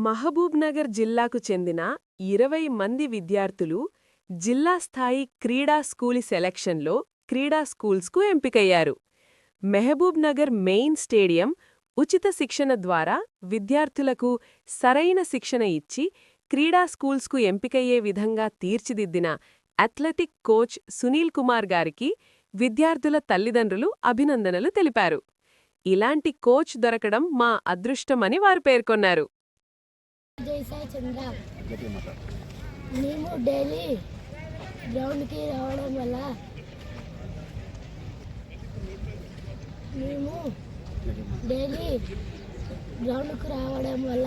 మహబూబ్నగర్ జిల్లాకు చెందిన 20 మంది విద్యార్థులు జిల్లా స్థాయి క్రీడా స్కూలి సెలక్షన్లో క్రీడా స్కూల్స్కు ఎంపికయ్యారు. మహబూబ్నగర్ మెయిన్ స్టేడియం ఉచిత శిక్షణ ద్వారా విద్యార్థులకు సరైన శిక్షణ ఇచ్చి క్రీడా స్కూల్స్కు ఎంపికయ్యే విధంగా తీర్చిదిద్దిన అథ్లెటిక్ కోచ్ సునీల్ కుమార్ గారికి విద్యార్థుల తల్లిదండ్రులు అభినందనలు తెలిపారు. ఇలాంటి కోచ్ దొరకడం మా అదృష్టమని వారు పేర్కొన్నారు. జై సాయి చంద్ర, మేము డైలీ గ్రౌండ్కి రావడం వల్ల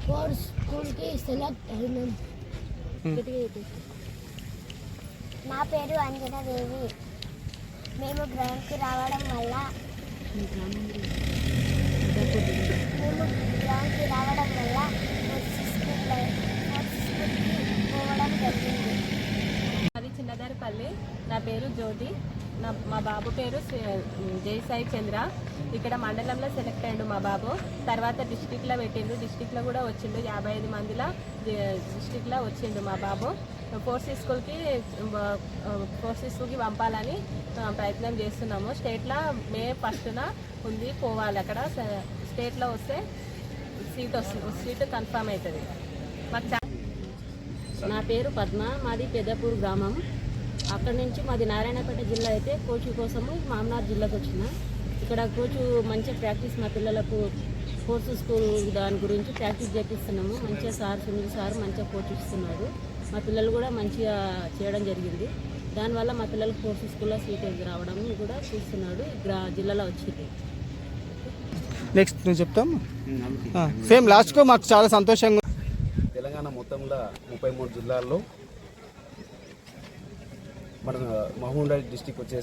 ఫోర్ స్కూల్కి సెలెక్ట్ అయినాం. నా పేరు అంజనాదేవి. మేము గ్రౌండ్కి రావడం వల్ల పోవడం జరిగింది. అది చిన్నదారిపల్లి. నా పేరు జ్యోతి. మా బాబు పేరు జై సాయి చంద్ర. ఇక్కడ మండలంలో సెలెక్ట్ అయ్యిండు మా బాబు. తర్వాత డిస్టిక్లో పెట్టిండు. డిస్టిక్లో కూడా వచ్చిండు. 55 మందిలో డిస్టిక్లో వచ్చిండు మా బాబు. ఫోర్స్ స్కూల్కి పంపాలని ప్రయత్నం చేస్తున్నాము. స్టేట్లో మే 1న ఉంది, పోవాలి. అక్కడ స్టేట్లో వస్తే సీటు కన్ఫర్మ్ అవుతుంది. మాకు నా పేరు పద్మ. మాది పెద్దపూర్ గ్రామం. అక్కడి నుంచి మాది నారాయణపేట జిల్లా. అయితే కోచ్ కోసము మామనార్ జిల్లాకు వచ్చిన. ఇక్కడ కోచ్ మంచిగా ప్రాక్టీస్ మా పిల్లలకు స్పోర్ట్స్ స్కూల్ దాని గురించి ప్రాక్టీస్ చేపిస్తున్నాము. మంచిగా సునీల్ సార్ మంచిగా కోచ్ ఇస్తున్నాడు. మా పిల్లలు కూడా మంచిగా చేయడం జరిగింది. దానివల్ల మా పిల్లలకు స్పోర్ట్స్ స్కూల్లో సీట్ రావడం కూడా చూస్తున్నాడు. జిల్లాలో వచ్చింది. నెక్స్ట్ నేను చెప్తాం. సేమ్ లాస్ట్కు మాకు చాలా సంతోషంగా. తెలంగాణ మొత్తంలో 33 జిల్లాల్లో మన మహబూబ్నగర్ డిస్టిక్ వచ్చేసి